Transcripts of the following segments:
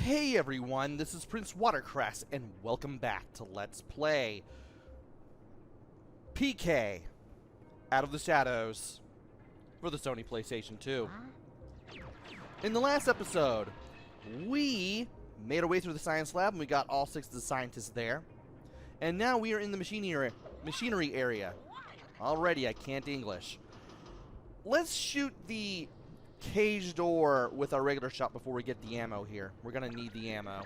Hey everyone, this is PrinceWatercress, and welcome back to Let's Play PK Out of the Shadows for the Sony PlayStation 2. In the last episode, we made our way through the science lab and we got all 6 of the scientists there. And now we are in the machinery area. Already, I can't English. Let's shoot the cage door with our regular shot before we get the ammo here. We're gonna need the ammo.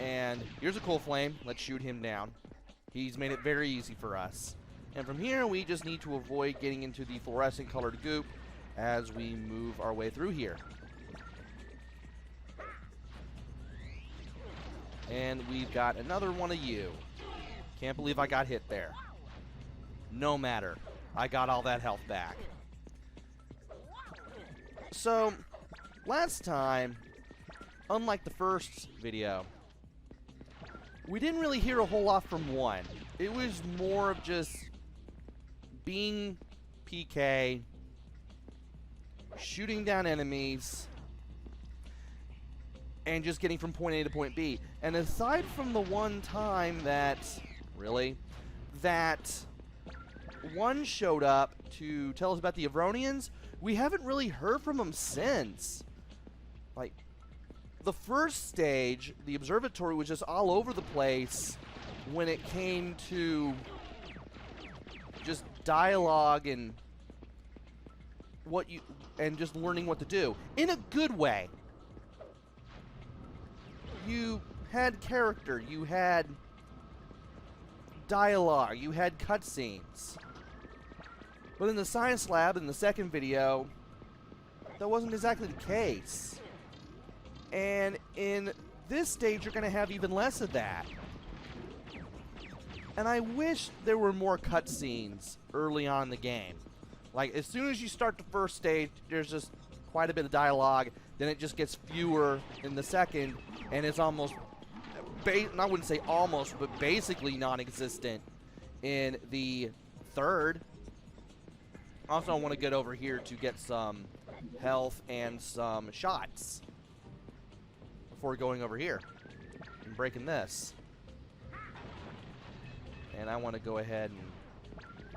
And here's a cool flame. Let's shoot him down. He's made it very easy for us. And from here, we just need to avoid getting into the fluorescent colored goop as we move our way through here. And we've got another one of you. Can't believe I got hit there. No matter. I got all that health back. So, last time, unlike the first video, we didn't really hear a whole lot from one. It was more of just being PK, shooting down enemies, and just getting from point A to point B. And aside from the one time that one showed up to tell us about the Avronians, we haven't really heard from him since. Like, the first stage, the observatory, was just all over the place when it came to just dialogue and just learning what to do in a good way. You had character, you had dialogue, you had cutscenes. But in the science lab, in the second video, that wasn't exactly the case. And in this stage, you're going to have even less of that. And I wish there were more cutscenes early on in the game. Like, as soon as you start the first stage, there's just quite a bit of dialogue. Then it just gets fewer in the second, and it's almost, I wouldn't say almost, but basically non-existent in the third. Also, I want to get over here to get some health and some shots before going over here and breaking this. And I want to go ahead and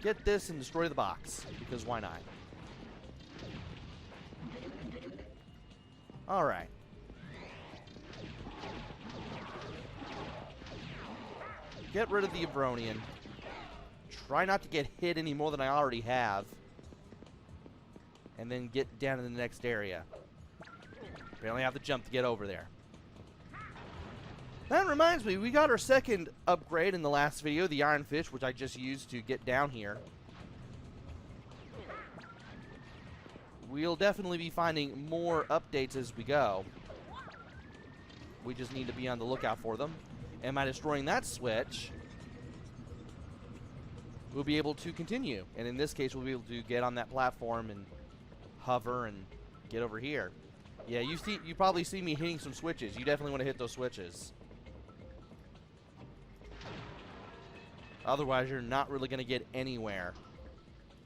get this and destroy the box, because why not? Alright. Get rid of the Avronian. Try not to get hit any more than I already have. And then get down to the next area. Apparently I have to jump to get over there. That reminds me, we got our second upgrade in the last video, the Iron Fish, which I just used to get down here. We'll definitely be finding more updates as we go. We just need to be on the lookout for them. And by destroying that switch, we'll be able to continue. And in this case, we'll be able to get on that platform and hover and get over here. Yeah, you probably see me hitting some switches. You definitely want to hit those switches. Otherwise, you're not really going to get anywhere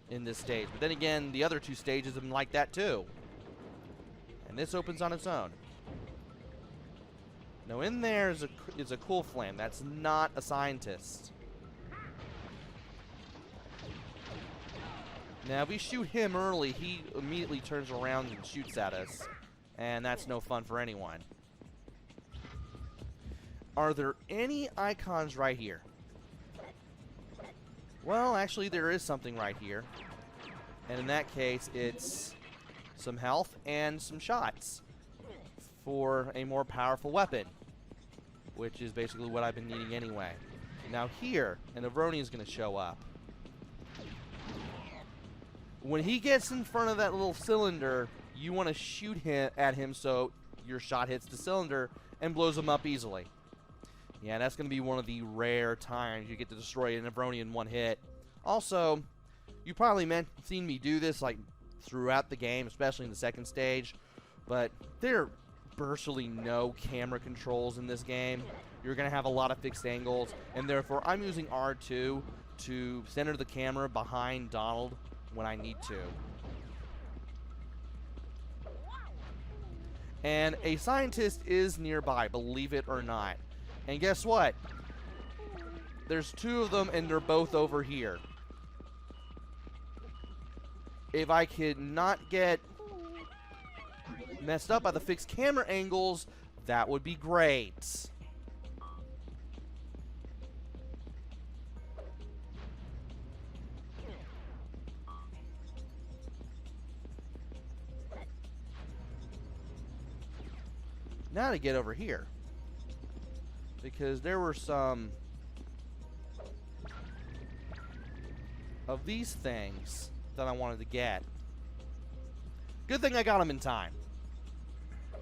in this stage. But then again, the other two stages have been like that too. And this opens on its own. Now in there is a cool flame. That's not a scientist. Now, if we shoot him early, he immediately turns around and shoots at us. And that's no fun for anyone. Are there any icons right here? Well, actually, there is something right here. And in that case, it's some health and some shots for a more powerful weapon, which is basically what I've been needing anyway. Now here, an Avronian is going to show up. When he gets in front of that little cylinder, you want to shoot at him so your shot hits the cylinder and blows him up easily. Yeah, that's going to be one of the rare times you get to destroy an Avronian in one hit. Also, you probably seen me do this like throughout the game, especially in the second stage, but there are virtually no camera controls in this game. You're going to have a lot of fixed angles, and therefore I'm using R2 to center the camera behind Donald when I need to. And a scientist is nearby, believe it or not. And guess what? There's 2 of them, and they're both over here. If I could not get messed up by the fixed camera angles, that would be great. Now to get over here, because there were some of these things that I wanted to get. Good thing I got them in time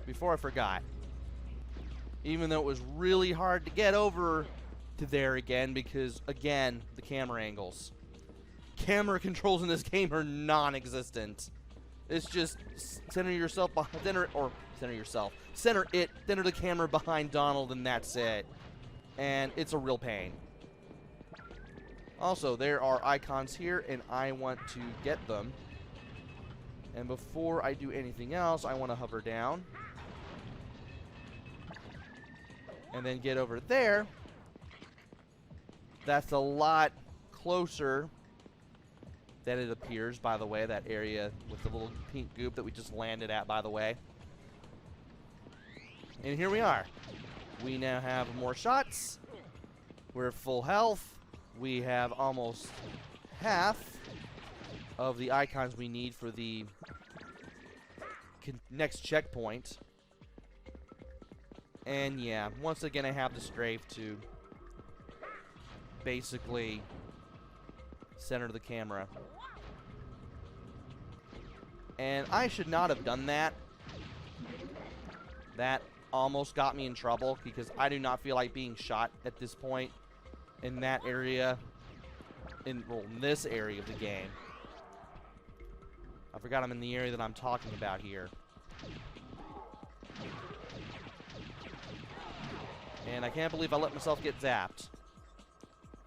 before I forgot, even though it was really hard to get over to there again, because again, the camera angles. Camera controls in this game are non-existent. It's just center yourself behind, center the camera behind Donald, and that's it. And it's a real pain. Also, there are icons here, and I want to get them. And before I do anything else, I want to hover down. And then get over there. That's a lot closer than it appears, by the way, that area with the little pink goop that we just landed at, by the way. And here we are. We now have more shots. We're at full health. We have almost half of the icons we need for the next checkpoint. And yeah, once again I have the strafe to basically center the camera. And I should not have done that. That almost got me in trouble, because I do not feel like being shot at this point in that area, in this area of the game. I forgot I'm in the area that I'm talking about here. And I can't believe I let myself get zapped.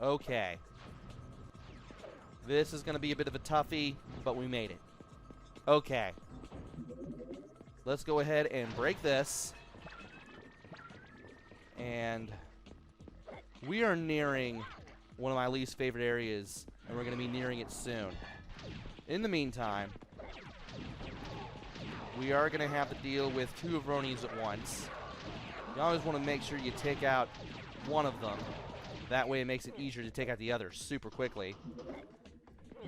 Okay. This is going to be a bit of a toughie, but we made it. Okay. Let's go ahead and break this. And we are nearing one of my least favorite areas, and we're going to be nearing it soon. In the meantime, we are going to have to deal with 2 Avronis at once. You always want to make sure you take out one of them. That way it makes it easier to take out the other super quickly.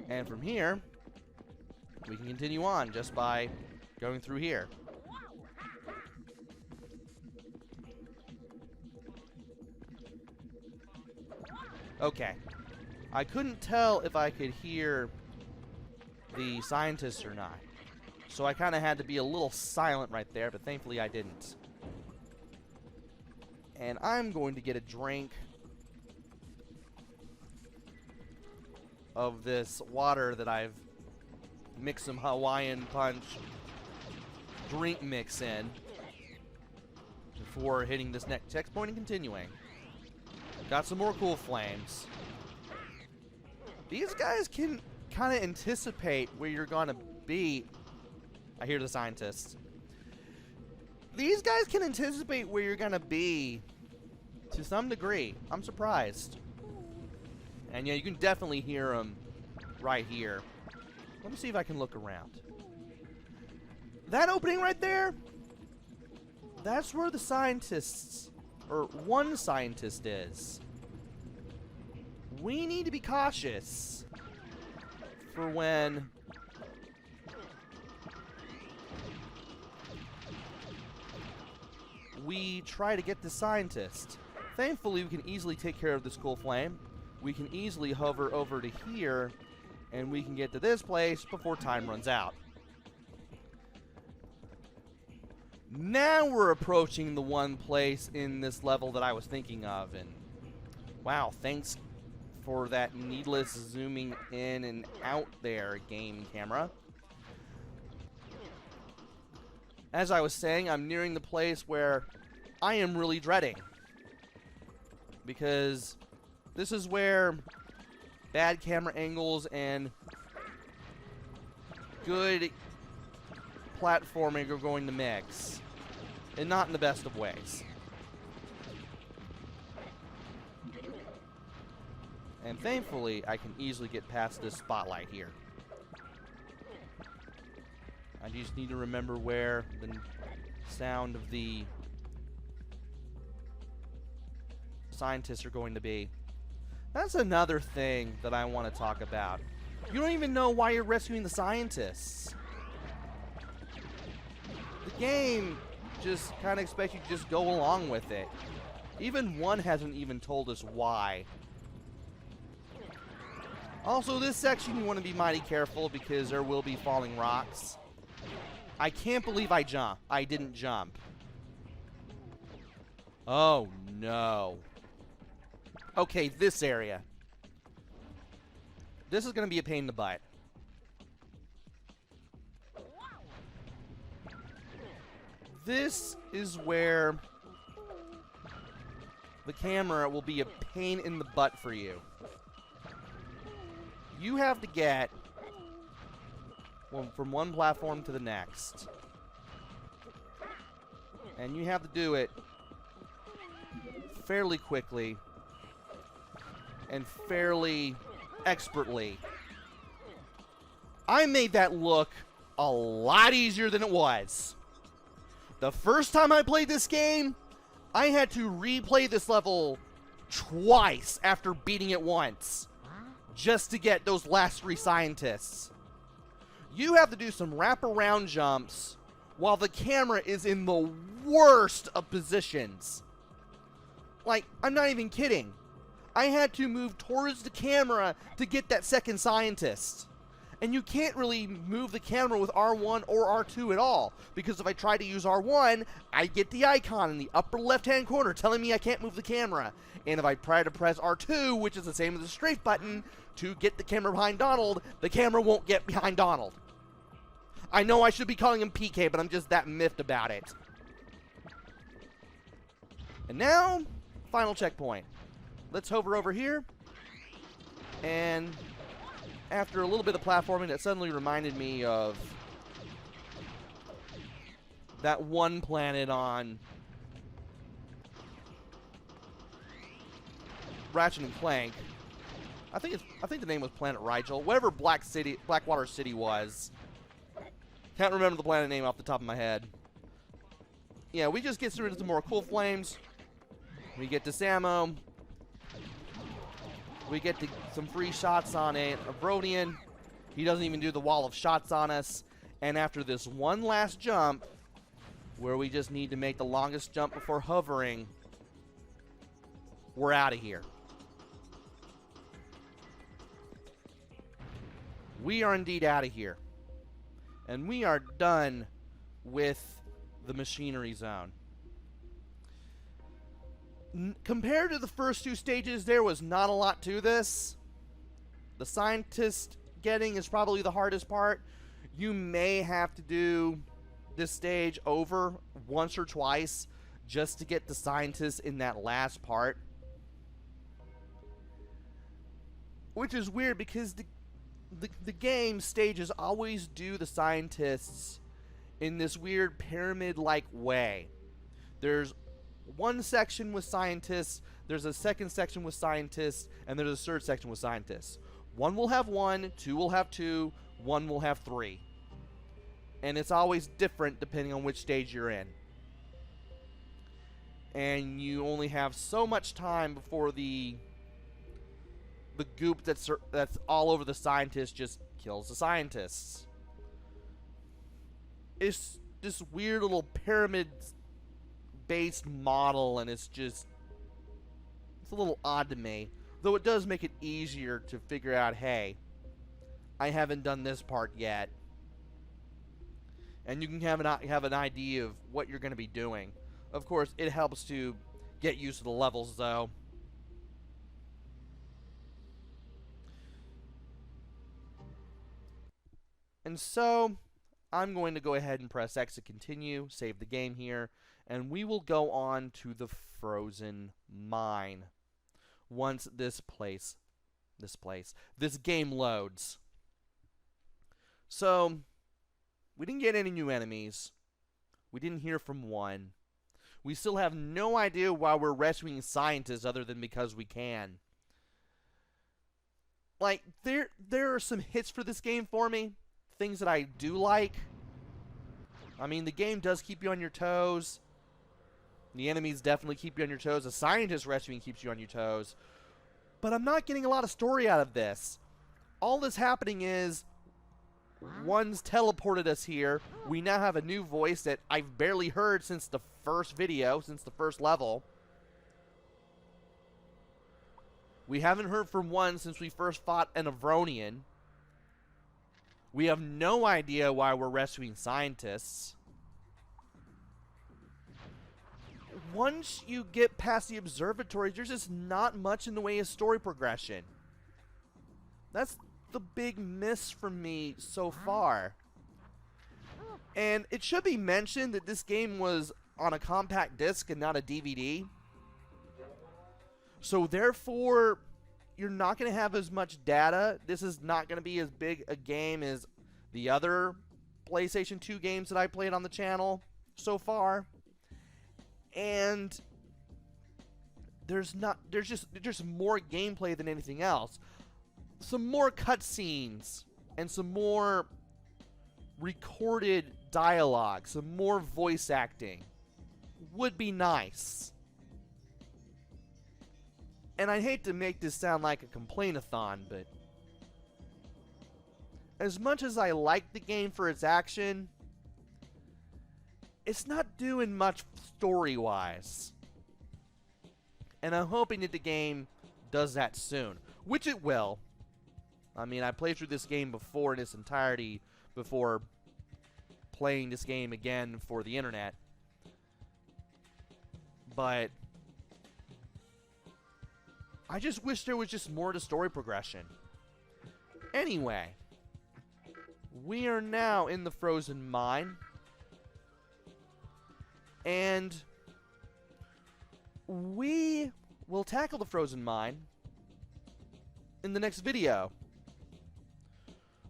And from here, we can continue on just by going through here. Okay. I couldn't tell if I could hear the scientists or not. So I kind of had to be a little silent right there, but thankfully I didn't. And I'm going to get a drink of this water that I've mixed some Hawaiian Punch drink mix in before hitting this next checkpoint and continuing. Got some more cool flames. These guys can kind of anticipate where you're going to be. I hear the scientists. These guys can anticipate where you're going to be to some degree. I'm surprised. And yeah, you can definitely hear them right here. Let me see if I can look around. That opening right there, that's where the scientists, or one scientist is. We need to be cautious for when we try to get the scientist. Thankfully, we can easily take care of this cool flame. We can easily hover over to here, and we can get to this place before time runs out. Now we're approaching the one place in this level that I was thinking of, and wow, thanks for that needless zooming in and out there, game camera. As I was saying, I'm nearing the place where I am really dreading, because this is where bad camera angles and good platforming are going to mix. and not in the best of ways. And thankfully, I can easily get past this spotlight here. I just need to remember where the sound of the scientists are going to be. That's another thing that I want to talk about. You don't even know why you're rescuing the scientists. The game just kind of expects you to just go along with it. Even one hasn't even told us why. Also, this section you want to be mighty careful because there will be falling rocks. I can't believe I didn't jump. Oh, no. Okay, this area. This is going to be a pain in the butt. This is where the camera will be a pain in the butt for you. You have to get from one platform to the next. And you have to do it fairly quickly and fairly expertly. I made that look a lot easier than it was. The first time I played this game, I had to replay this level twice after beating it once, just to get those last 3 scientists. You have to do some wraparound jumps while the camera is in the worst of positions. Like, I'm not even kidding. I had to move towards the camera to get that second scientist. And you can't really move the camera with R1 or R2 at all, because if I try to use R1, I get the icon in the upper left-hand corner telling me I can't move the camera. And if I try to press R2, which is the same as the strafe button, to get the camera behind Donald, the camera won't get behind Donald. I know I should be calling him PK, but I'm just that miffed about it. And now, final checkpoint. Let's hover over here. And after a little bit of platforming, that suddenly reminded me of that one planet on Ratchet and Clank. I think the name was Planet Rigel. Whatever Blackwater City was. Can't remember the planet name off the top of my head. Yeah, we just get through into some more cool flames. We get this ammo. We get some free shots on a Brodian. He doesn't even do the wall of shots on us. And after this one last jump, where we just need to make the longest jump before hovering, we're out of here. We are indeed out of here. And we are done with the machinery zone. Compared to the first 2 stages, there was not a lot to this. The scientist getting is probably the hardest part. You may have to do this stage over once or twice just to get the scientist in that last part. Which is weird because the game stages always do the scientists in this weird pyramid-like way. There's one section with scientists, there's a second section with scientists, and there's a third section with scientists. One will have 1, 2 will have 2, 1 will have 3. And it's always different depending on which stage you're in. And you only have so much time before the goop that's all over the scientists just kills the scientists. It's this weird little pyramid-based model, and it's a little odd to me. Though it does make it easier to figure out, hey, I haven't done this part yet. And you can have an idea of what you're going to be doing. Of course, it helps to get used to the levels, though. And so, I'm going to go ahead and press X to continue, save the game here, and we will go on to the frozen mine once this game loads. So, we didn't get any new enemies. We didn't hear from one. We still have no idea why we're rescuing scientists other than because we can. Like, there are some hits for this game for me. Things that I do like. I mean, the game does keep you on your toes. The enemies definitely keep you on your toes. The scientist rescuing keeps you on your toes. But I'm not getting a lot of story out of this. All that's happening is one's teleported us here. We now have a new voice that I've barely heard since the first video, since the first level. We haven't heard from one since we first fought an Avronian. We have no idea why we're rescuing scientists. Once you get past the observatory, there's just not much in the way of story progression. That's the big miss from me so far. And it should be mentioned that this game was on a compact disc and not a DVD. So therefore, you're not going to have as much data. This is not going to be as big a game as the other PlayStation 2 games that I played on the channel so far. And there's just more gameplay than anything else. Some more cutscenes and some more recorded dialogue, some more voice acting would be nice. And I hate to make this sound like a complaint-a-thon, but as much as I like the game for its action, it's not doing much story-wise. And I'm hoping that the game does that soon, which it will. I mean, I played through this game before in its entirety before playing this game again for the internet. But I just wish there was just more to story progression. Anyway, we are now in the frozen mine. And we will tackle the frozen mine in the next video.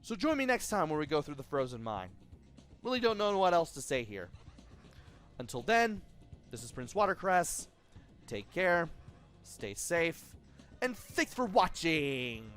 So join me next time when we go through the frozen mine. Really don't know what else to say here. Until then, this is PrinceWatercress. Take care, stay safe, and thanks for watching!